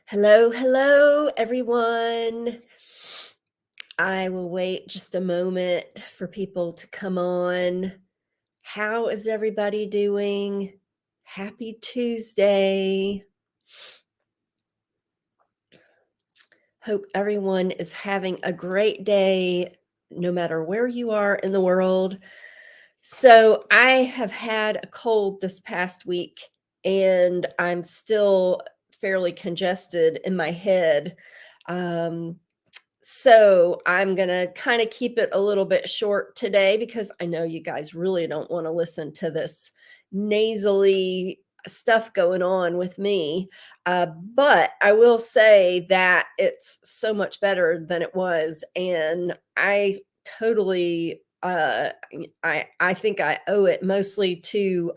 Hello, hello, everyone. I will wait just a moment for people to come on. How is everybody doing? Happy Tuesday. Hope everyone is having a great day, no matter where you are in the world. So, I have had a cold this past week, and I'm still fairly congested in my head. Um, So I'm going to kind of keep it a little bit short today because I know you guys really don't want to listen to this nasally stuff going on with me. But I will say that it's so much better than it was. And I totally, I think I owe it mostly to,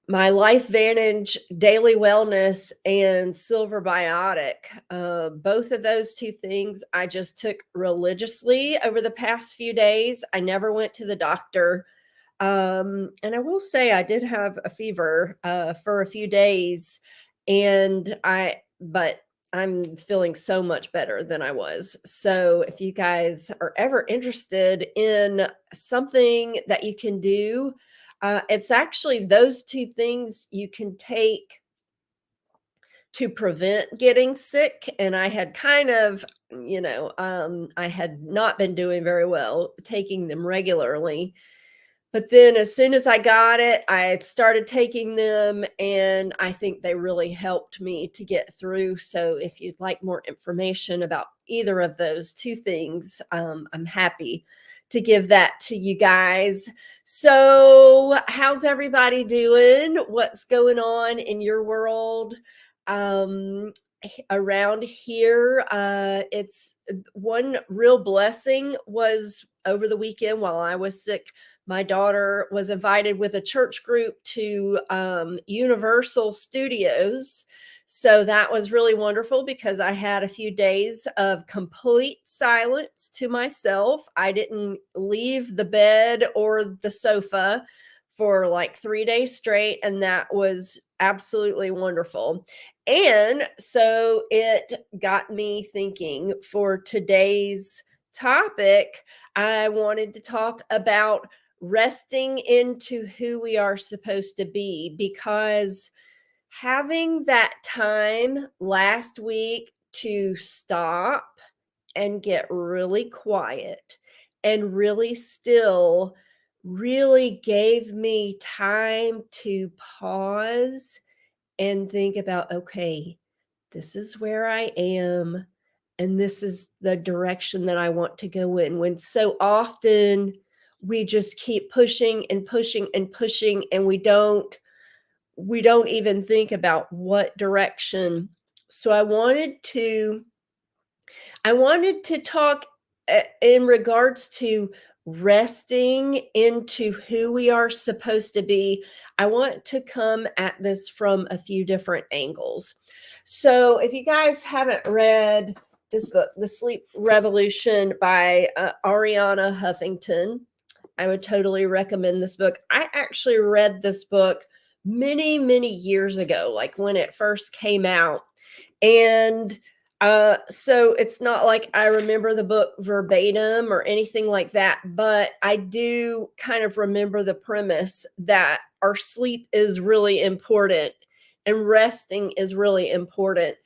my Life Vantage Daily Wellness and Silver Biotic. Both of those two things I just took religiously over the past few days. I never went to the doctor. And I will say I did have a fever for a few days, but I'm feeling so much better than I was. So if you guys are ever interested in something that you can do, it's actually those two things you can take to prevent getting sick. And I had kind of, I had not been doing very well taking them regularly, but then as soon as I got it, I started taking them, and I think they really helped me to get through. So if you'd like more information about either of those two things, I'm happy to give that to you guys. So how's everybody doing? What's going on in your world? Around here, it's one real blessing was over the weekend while I was sick. My daughter was invited with a church group to Universal Studios. So that was really wonderful because I had a few days of complete silence to myself. I didn't leave the bed or the sofa for like 3 days straight, and that was absolutely wonderful. And so it got me thinking for today's topic. I wanted to talk about resting into who we are supposed to be, because having that time last week to stop and get really quiet and really still really gave me time to pause and think about, okay, this is where I am, and this is the direction that I want to go in. When so often we just keep pushing and pushing and pushing, and we don't even think about what direction. So I wanted to talk in regards to resting into who we are supposed to be. I want to come at this from a few different angles. So, if you guys haven't read this book, The Sleep Revolution by Ariana Huffington, I would totally recommend this book. I actually read this book many, many years ago, like when it first came out. And so it's not like I remember the book verbatim or anything like that, but I do kind of remember the premise that our sleep is really important and resting is really important.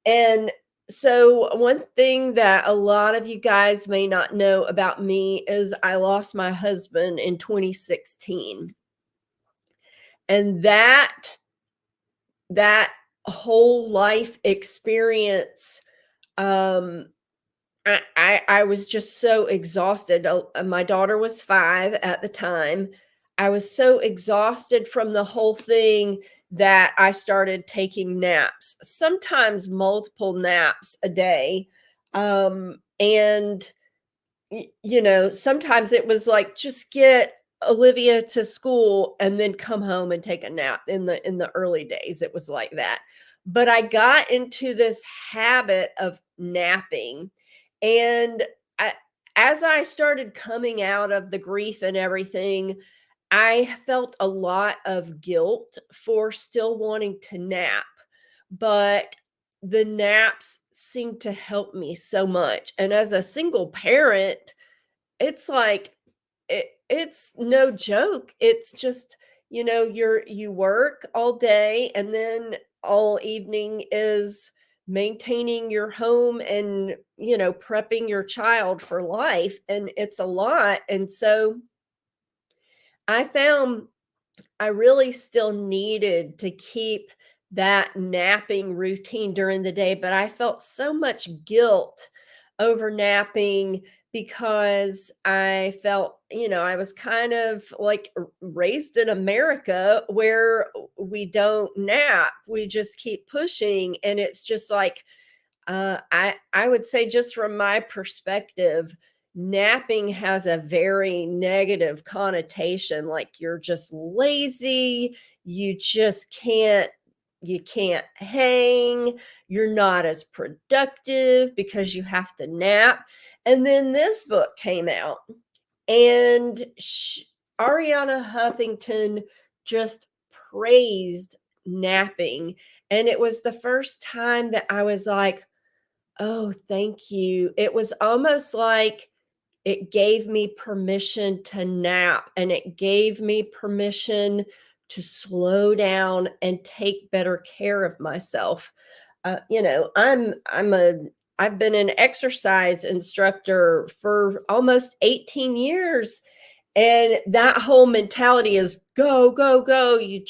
And so, one thing that a lot of you guys may not know about me is I lost my husband in 2016. And that whole life experience, um, I was just so exhausted. My daughter was 5 at the time. I was so exhausted from the whole thing that I started taking naps, sometimes multiple naps a day. And sometimes it was like, just get Olivia to school and then come home and take a nap. In the early days, it was like that. But I got into this habit of napping, and I, as I started coming out of the grief and everything, I felt a lot of guilt for still wanting to nap but the naps seem to help me so much. And as a single parent, it's like it's no joke. It's just, you work all day and then all evening is maintaining your home and, prepping your child for life, and it's a lot. And so I found I really still needed to keep that napping routine during the day, but I felt so much guilt over napping because I felt, I was kind of like raised in America where we don't nap. We just keep pushing. And it's just like, I would say just from my perspective, napping has a very negative connotation, like you're just lazy, you just can't hang, you're not as productive because you have to nap. And then this book came out, and Ariana Huffington just praised napping, and it was the first time that I was like, oh, thank you. It was almost like it gave me permission to nap, and it gave me permission to slow down and take better care of myself. I've been an exercise instructor for almost 18 years, and that whole mentality is go, go, go. You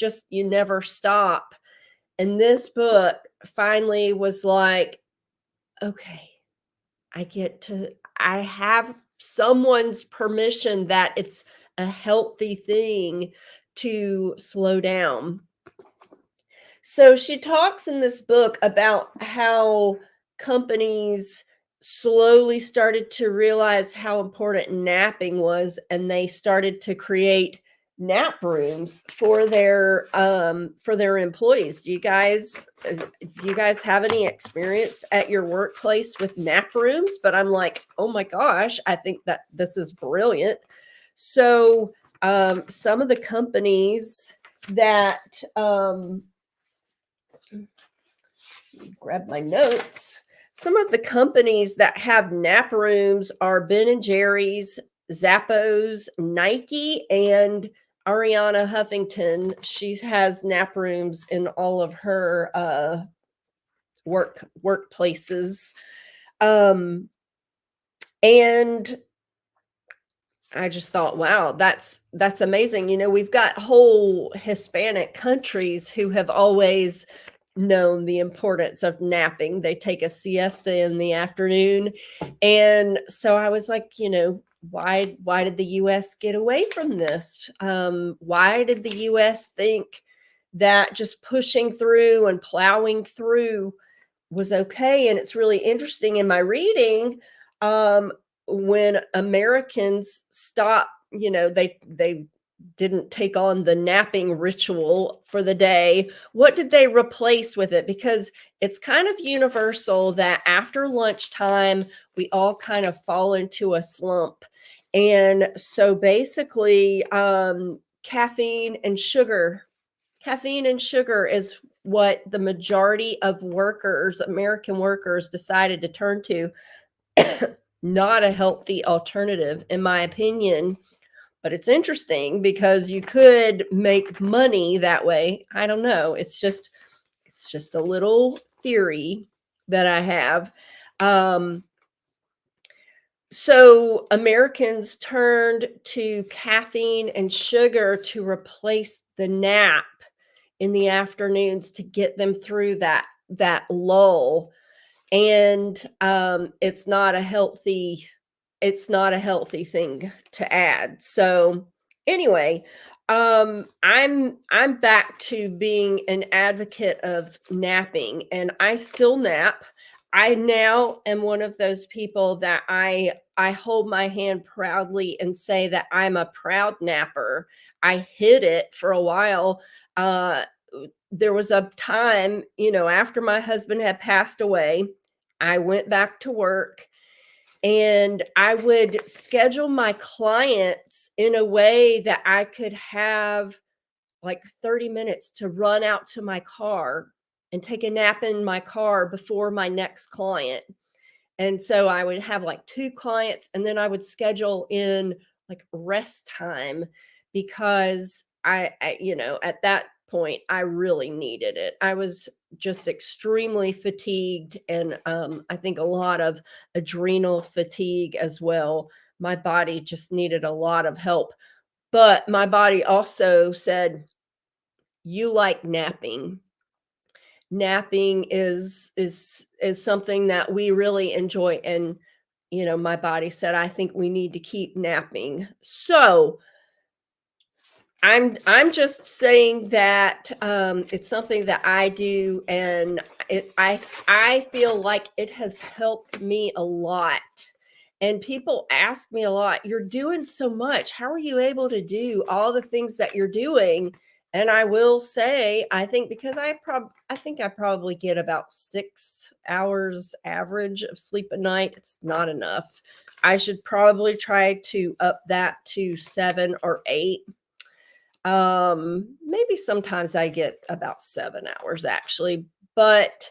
never stop. And this book finally was like, okay, I have someone's permission that it's a healthy thing to slow down. So she talks in this book about how companies slowly started to realize how important napping was, and they started to create nap rooms for their employees. Do you guys have any experience at your workplace with nap rooms? But I'm like, oh my gosh, I think that this is brilliant. So some of the companies that grab my notes. Some of the companies that have nap rooms are Ben and Jerry's, Zappos, Nike, and Ariana Huffington. She has nap rooms in all of her workplaces. And I just thought, wow, that's amazing. We've got whole Hispanic countries who have always known the importance of napping. They take a siesta in the afternoon. And so I was like, why did the US get away from this? Why did the US think that just pushing through and plowing through was okay? And it's really interesting in my reading, um, when Americans stopped, they didn't take on the napping ritual for the day. What did they replace with it? Because it's kind of universal that after lunchtime, we all kind of fall into a slump. And so basically, caffeine and sugar is what the majority of workers, American workers, decided to turn to. Not a healthy alternative, in my opinion. But it's interesting because you could make money that way. I don't know. It's just a little theory that I have. Um, so Americans turned to caffeine and sugar to replace the nap in the afternoons to get them through that lull. And it's not a healthy thing to add. So anyway, I'm back to being an advocate of napping, and I still nap. I now am one of those people that I hold my hand proudly and say that I'm a proud napper. I hid it for a while. Uh, there was a time, after my husband had passed away, I went back to work, and I would schedule my clients in a way that I could have like 30 minutes to run out to my car and take a nap in my car before my next client. And so I would have like 2 clients, and then I would schedule in like rest time because at that point I really needed it. I was just extremely fatigued, and I think a lot of adrenal fatigue as well. My body just needed a lot of help. But my body also said, "You like napping." Napping is something that we really enjoy, and my body said, "I think we need to keep napping." So I'm just saying that it's something that I do, and I feel like it has helped me a lot. And people ask me a lot, "You're doing so much. How are you able to do all the things that you're doing?" And I will say, I think because I think I probably get about 6 hours average of sleep a night. It's not enough. I should probably try to up that to 7 or 8. Maybe sometimes I get about 7 hours actually, but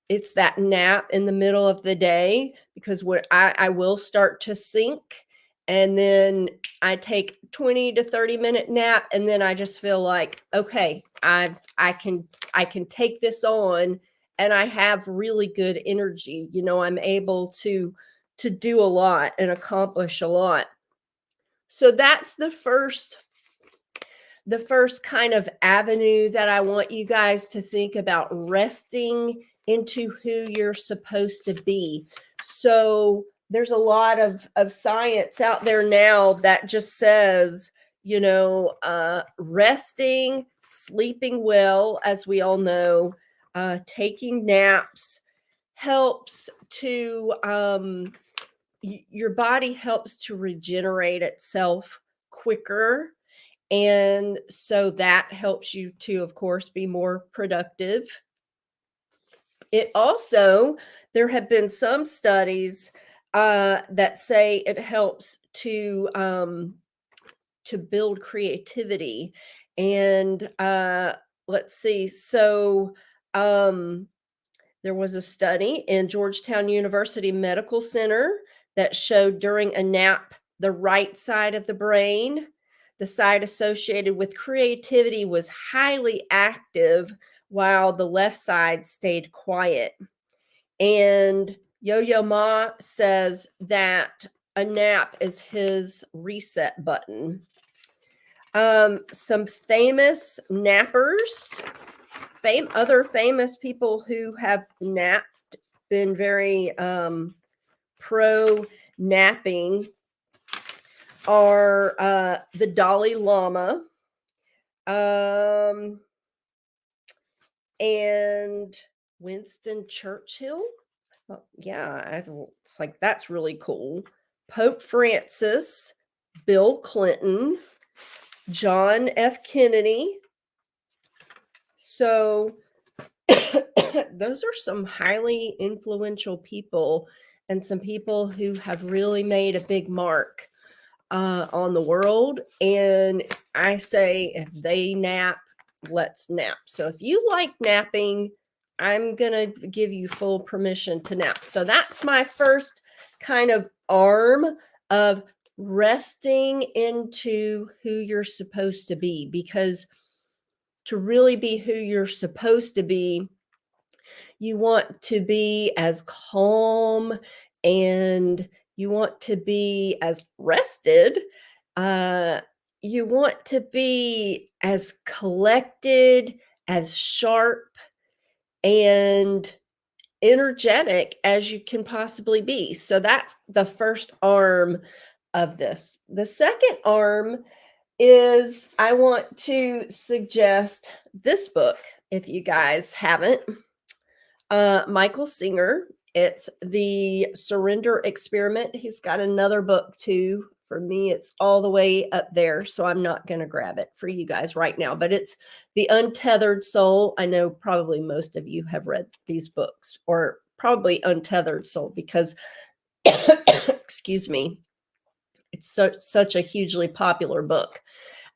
it's that nap in the middle of the day because what I will start to sink, and then I take 20 to 30-minute nap, and then I just feel like, okay, I can take this on, and I have really good energy. I'm able to do a lot and accomplish a lot. So that's the first kind of avenue that I want you guys to think about: resting into who you're supposed to be. So there's a lot of science out there now that just says, resting, sleeping well, as we all know, taking naps helps to, your body helps to regenerate itself quicker, and so that helps you to, of course, be more productive. It also, there have been some studies that say it helps to build creativity. And let's see. So um, there was a study in Georgetown University Medical Center that showed during a nap, the right side of the brain, the side associated with creativity, was highly active while the left side stayed quiet. And Yo-Yo Ma says that a nap is his reset button. Some famous nappers, other famous people who have napped, been very pro napping, are the Dalai Lama, and Winston Churchill. Yeah, it's like that's really cool. Pope Francis, Bill Clinton, John F. Kennedy. So those are some highly influential people, and some people who have really made a big mark on the world. And I say, if they nap, let's nap. So if you like napping, I'm going to give you full permission to nap. So that's my first kind of arm of resting into who you're supposed to be, because to really be who you're supposed to be, you want to be as calm, and you want to be as rested. Uh, you want to be as collected, as sharp, and energetic as you can possibly be. So that's the first arm of this. The second arm is, I want to suggest this book if you guys haven't. Michael Singer. It's The Surrender Experiment. He's got another book too. For me, it's all the way up there, so I'm not going to grab it for you guys right now. But it's The Untethered Soul. I know probably most of you have read these books, or probably Untethered Soul, because, excuse me, it's such a hugely popular book.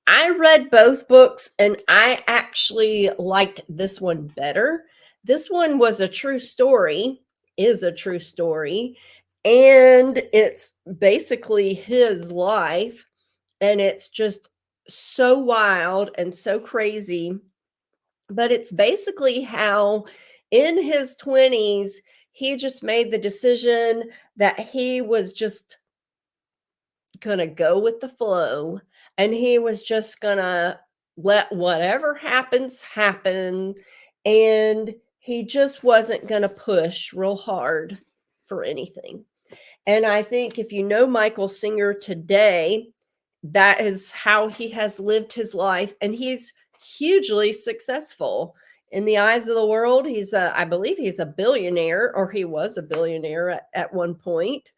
I read both books, and I actually liked this one better This one was a true story, is a true story, and it's basically his life, and it's just so wild and so crazy, but it's basically how in his 20s, he just made the decision that he was just gonna go with the flow, and he was just gonna let whatever happens happen, and he just wasn't gonna push real hard for anything. And I think if you know Michael Singer today, that is how he has lived his life, and he's hugely successful in the eyes of the world. I believe he's a billionaire, or he was a billionaire at one point.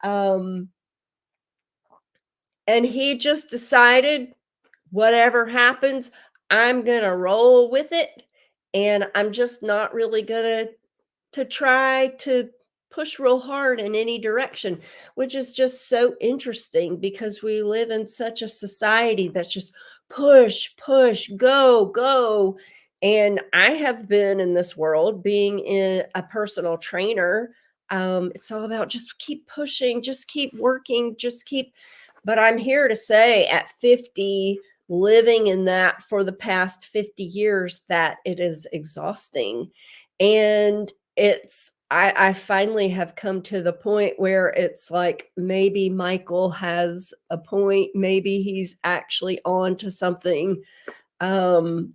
Um, and he just decided, whatever happens, I'm gonna roll with it, and I'm just not really gonna to try to push real hard in any direction, which is just so interesting because we live in such a society that's just push, push, go, go. And I have been in this world being in a personal trainer. It's all about just keep pushing, just keep working, just keep. But I'm here to say at 50, living in that for the past 50 years, that it is exhausting. And I finally have come to the point where it's like maybe Michael has a point, maybe he's actually on to something. Um,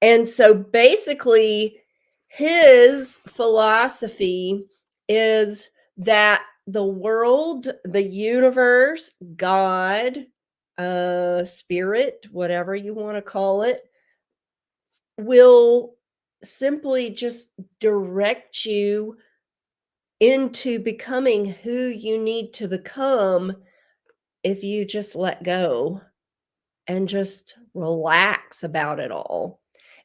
and so basically, his philosophy is that the world, the universe, God, spirit, whatever you want to call it, will simply just direct you into becoming who you need to become if you just let go and just relax about it all.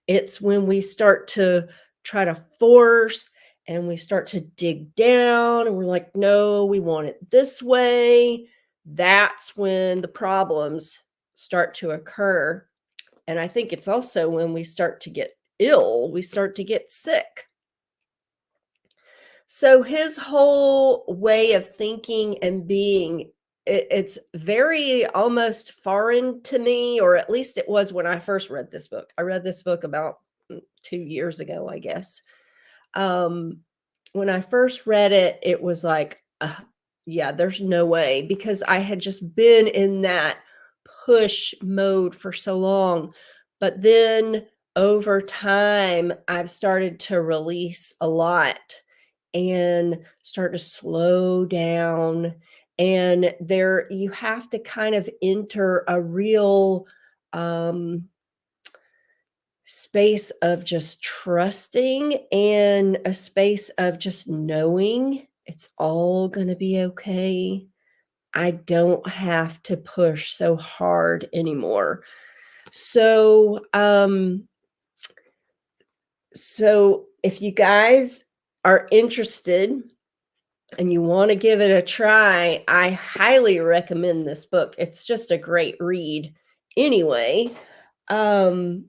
It's when we start to try to force and we start to dig down and we're like, no, we want it this way. That's when the problems start to occur. And I think it's also when we start to get ill, we start to get sick. So his whole way of thinking and being, it's very almost foreign to me, or at least it was when I first read this book. I read this book about 2 years ago, I guess. Um, when I first read it, it was like, yeah, there's no way, because I had just been in that push mode for so long. But then over time, I've started to release a lot and start to slow down. And there, you have to kind of enter a real space of just trusting and a space of just knowing it's all going to be okay. I don't have to push so hard anymore. So, so if you guys are interested and you want to give it a try, I highly recommend this book. It's just a great read anyway. Um,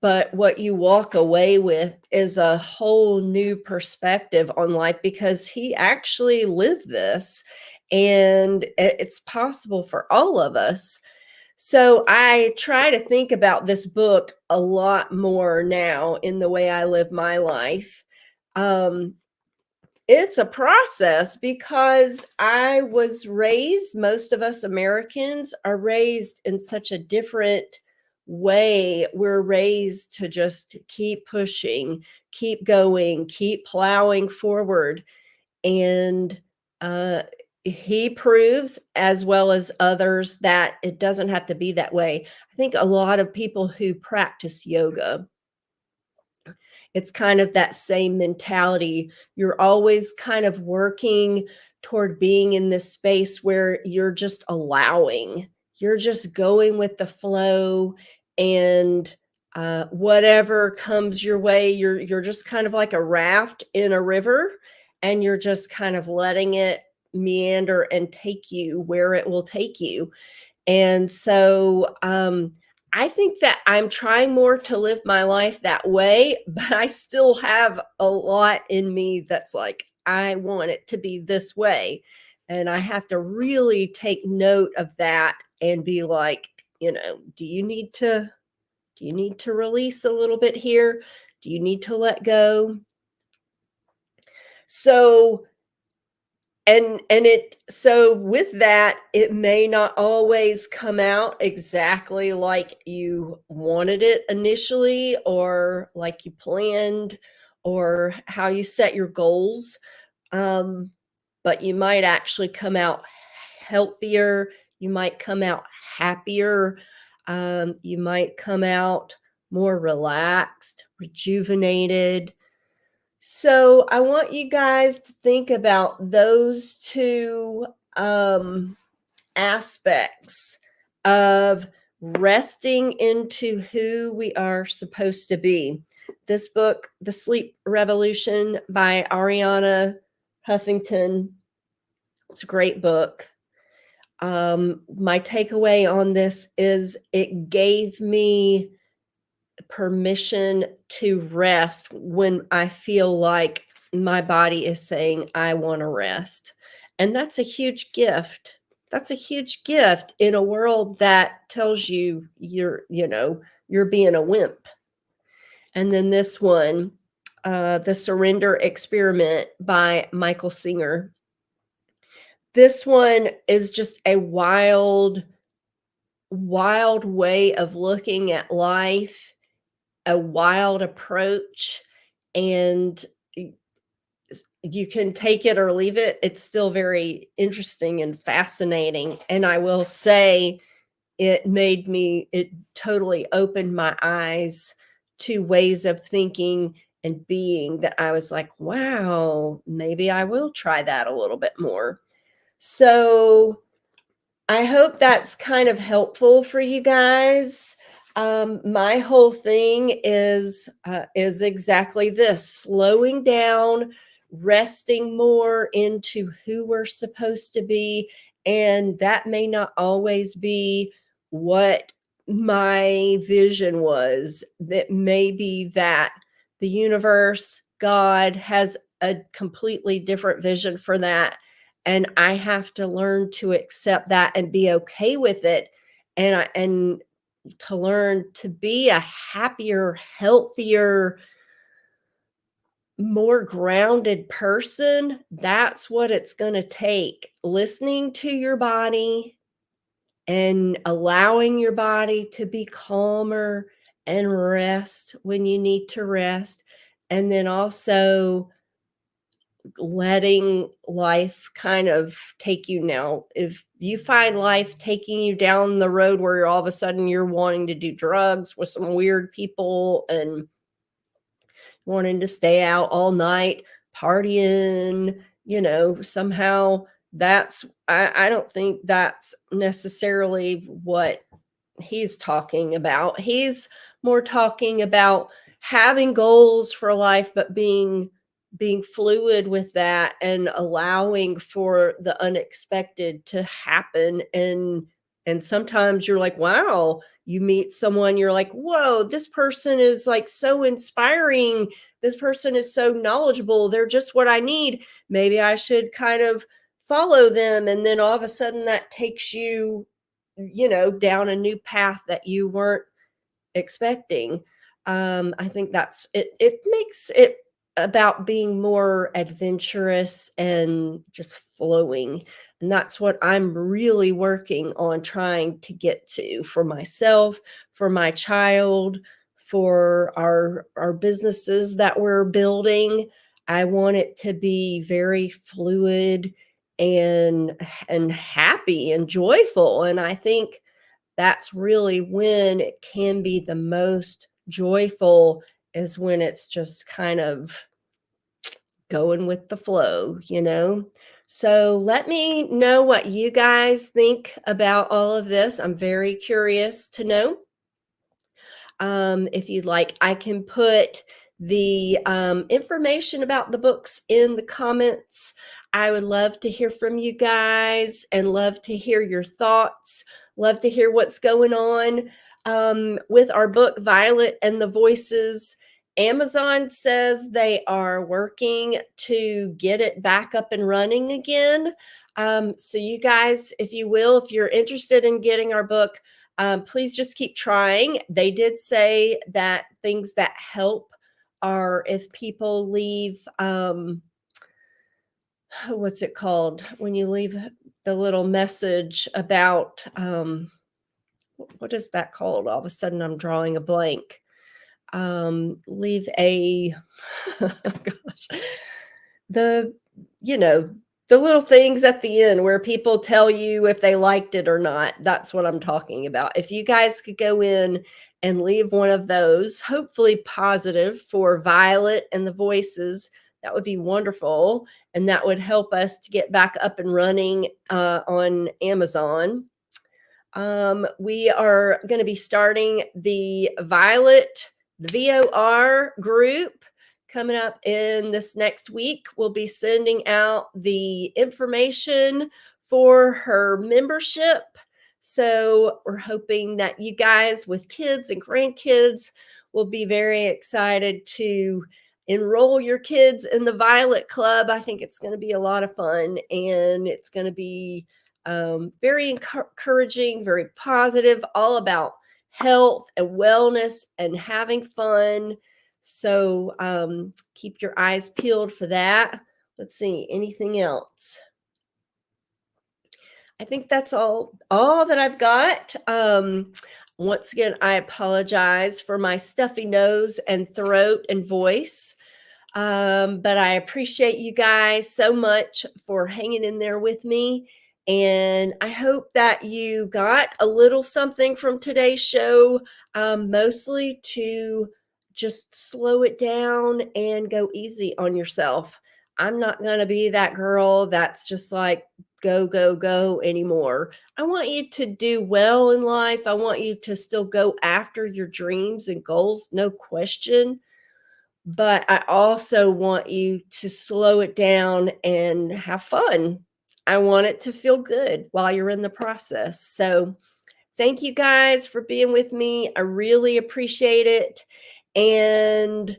but what you walk away with is a whole new perspective on life, because he actually lived this, and it's possible for all of us. So I try to think about this book a lot more now in the way I live my life. Um, it's a process because I was raised, most of us Americans are raised in such a different way. We're raised to just keep pushing, keep going, keep plowing forward. And uh, he proves, as well as others, that it doesn't have to be that way. I think a lot of people who practice yoga, it's kind of that same mentality. You're always kind of working toward being in this space where you're just allowing, you're just going with the flow, and whatever comes your way, you're just kind of like a raft in a river, and you're just kind of letting it meander and take you where it will take you. And so I think that I'm trying more to live my life that way, but I still have a lot in me that's like, I want it to be this way. And I have to really take note of that and be like, do you need to release a little bit here? Do you need to let go? So so with that, it may not always come out exactly like you wanted it initially, or like you planned, or how you set your goals. Um, but you might actually come out healthier. You might come out happier. You might come out more relaxed, rejuvenated. So I want you guys to think about those two um, aspects of resting into who we are supposed to be. This book, The Sleep Revolution by Ariana Huffington, it's a great book. My takeaway on this is it gave me permission to rest when I feel like my body is saying, I want to rest. And that's a huge gift. That's a huge gift in a world that tells you you're being a wimp. And then this one, The Surrender Experiment by Michael Singer. This one is just a wild, wild way of looking at life, a wild approach, and you can take it or leave it. It's still very interesting and fascinating. And I will say it totally opened my eyes to ways of thinking and being that I was like, wow, maybe I will try that a little bit more. So I hope that's kind of helpful for you guys. My whole thing is exactly this: slowing down, resting more into who we're supposed to be, and that may not always be what my vision was. That may be that the universe, God, has a completely different vision for that, and I have to learn to accept that and be okay with it, and to learn to be a happier, healthier, more grounded person. That's what it's going to take. Listening to your body and allowing your body to be calmer and rest when you need to rest. And then also letting life kind of take you. Now, if you find life taking you down the road where all of a sudden you're wanting to do drugs with some weird people and wanting to stay out all night partying, somehow I don't think that's necessarily what he's talking about. He's more talking about having goals for life, but being fluid with that and allowing for the unexpected to happen. And sometimes you're like, wow, you meet someone, you're like, whoa, this person is like so inspiring. This person is so knowledgeable. They're just what I need. Maybe I should kind of follow them. And then all of a sudden that takes you down a new path that you weren't expecting. I think that's it. It makes it about being more adventurous and just flowing. And that's what I'm really working on trying to get to for myself, for my child, for our businesses that we're building. I want it to be very fluid and happy and joyful. And I think that's really when it can be the most joyful, is when it's just kind of going with the flow. So let me know what you guys think about all of this. I'm very curious to know. If you'd like, I can put the information about the books in the comments. I would love to hear from you guys and love to hear your thoughts, love to hear what's going on. with our book, Violet and the Voices. Amazon says they are working to get it back up and running again. So, you guys, if you will, if you're interested in getting our book, please just keep trying. They did say that things that help are if people leave, what's it called? When you leave the little message about, what is that called? All of a sudden, I'm drawing a blank. Leave a gosh, the you know the little things at the end where people tell you if they liked it or not. That's what I'm talking about. If you guys could go in and leave one of those, hopefully positive, for Violet and the Voices, that would be wonderful, and that would help us to get back up and running on Amazon. We are going to be starting the Violet, the VOR group coming up in this next week. We'll be sending out the information for her membership. So we're hoping that you guys with kids and grandkids will be very excited to enroll your kids in the Violet Club. I think it's going to be a lot of fun, and it's going to be very encouraging, very positive, all about health and wellness and having fun. So keep your eyes peeled for that. Let's see, anything else? I think that's all that I've got. Once again, I apologize for my stuffy nose and throat and voice. But I appreciate you guys so much for hanging in there with me. And I hope that you got a little something from today's show, mostly to just slow it down and go easy on yourself. I'm not going to be that girl that's just like, go, go, go anymore. I want you to do well in life. I want you to still go after your dreams and goals, no question, but I also want you to slow it down and have fun. I want it to feel good while you're in the process. So, thank you guys for being with me. I really appreciate it. And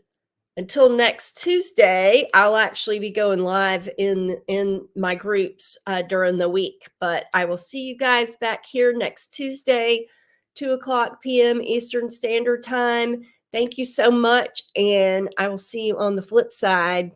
until next Tuesday, I'll actually be going live in my groups during the week. But I will see you guys back here next Tuesday, 2 o'clock p.m. Eastern Standard Time. Thank you so much, and I will see you on the flip side.